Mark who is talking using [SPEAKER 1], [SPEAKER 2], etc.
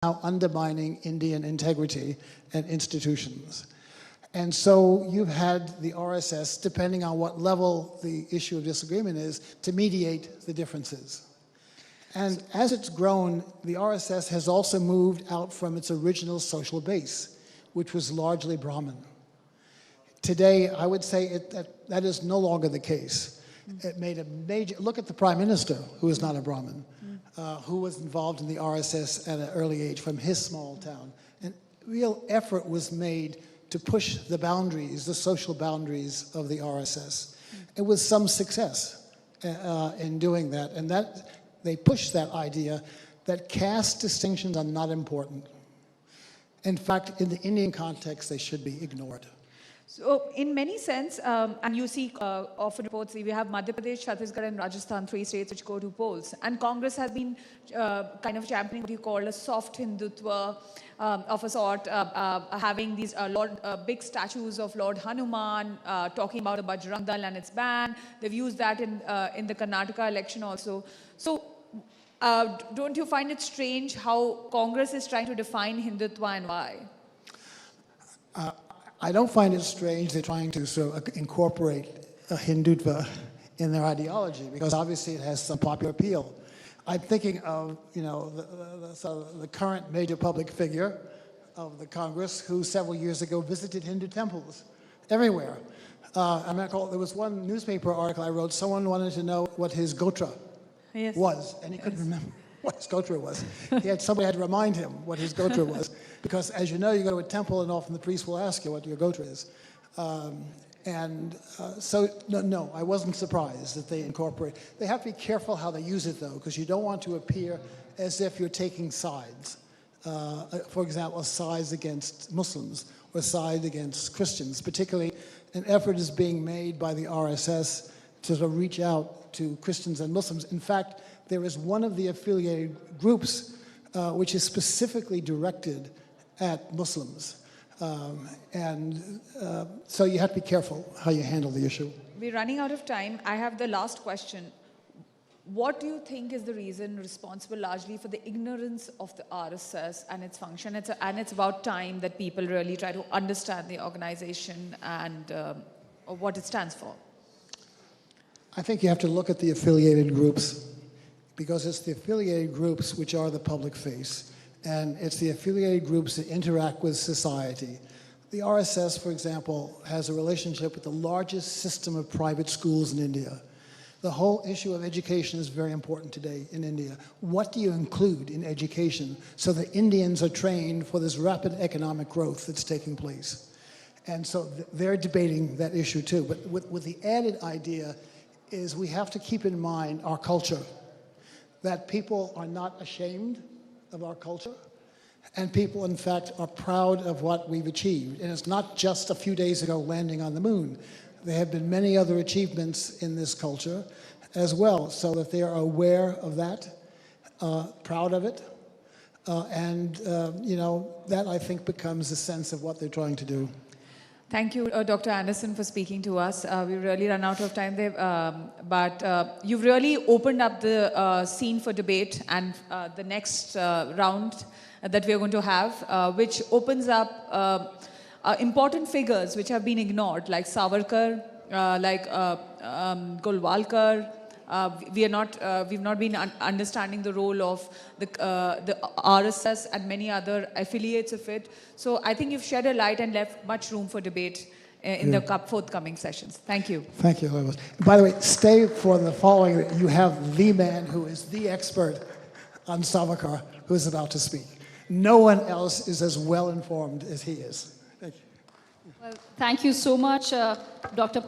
[SPEAKER 1] now undermining Indian integrity and institutions. And so you've had the RSS, depending on what level the issue of disagreement is, to mediate the differences. And as it's grown, the RSS has also moved out from its original social base, which was largely Brahmin. Today, I would say that is no longer the case. It made a major, look at the Prime Minister, who is not a Brahmin, who was involved in the RSS at an early age from his small town. And real effort was made to push the boundaries, the social boundaries of the RSS. And with some success in doing that. And that they pushed that idea that caste distinctions are not important. In fact, in the Indian context, they should be ignored.
[SPEAKER 2] So in many sense, and you see often reports, we have Madhya Pradesh, Chhattisgarh and Rajasthan, 3 states which go to polls. And Congress has been kind of championing what you call a soft Hindutva of a sort, having these big statues of Lord Hanuman, talking about the Bajrang Dal and its ban. They've used that in the Karnataka election also. So don't you find it strange how Congress is trying to define Hindutva and why?
[SPEAKER 1] I don't find it strange they're trying to sort of incorporate a Hindutva in their ideology, because obviously it has some popular appeal. I'm thinking of, you know, the current major public figure of the Congress who several years ago visited Hindu temples everywhere. There was one newspaper article I wrote, someone wanted to know what his gotra was, and he couldn't remember what his gotra was. Somebody had to remind him what his gotra was, because as you know, you go to a temple and often the priest will ask you what your gotra is. So no, I wasn't surprised that they incorporate. They have to be careful how they use it though, because you don't want to appear as if you're taking sides. For example, sides against Muslims or sides against Christians. Particularly, an effort is being made by the RSS to sort of reach out to Christians and Muslims. In fact, there is one of the affiliated groups which is specifically directed at Muslims. So you have to be careful how you handle the issue.
[SPEAKER 2] We're running out of time. I have the last question. What do you think is the reason responsible largely for the ignorance of the RSS and its function? It's about time that people really try to understand the organization and what it stands for.
[SPEAKER 1] I think you have to look at the affiliated groups, because it's the affiliated groups which are the public face, and it's the affiliated groups that interact with society. The RSS, for example, has a relationship with the largest system of private schools in India. The whole issue of education is very important today in India. What do you include in education so that Indians are trained for this rapid economic growth that's taking place? And so they're debating that issue too. But with the added idea is we have to keep in mind our culture, that people are not ashamed of our culture, and people, in fact, are proud of what we've achieved. And it's not just a few days ago landing on the moon. There have been many other achievements in this culture as well, so that they are aware of that, proud of it, you know, that I think becomes a sense of what they're trying to do.
[SPEAKER 2] Thank you, Dr. Andersen, for speaking to us. We've really run out of time there, but you've really opened up the scene for debate and the next round that we're going to have, which opens up important figures which have been ignored, like Savarkar, like Golwalkar. We've not been understanding the role of the RSS and many other affiliates of it. So I think you've shed a light and left much room for debate in the forthcoming sessions. Thank you.
[SPEAKER 1] Thank you. By the way, stay for the following. You have the man who is the expert on Savarkar who is about to speak. No one else is as well informed as he is. Thank you.
[SPEAKER 3] Well, thank you so much, Dr.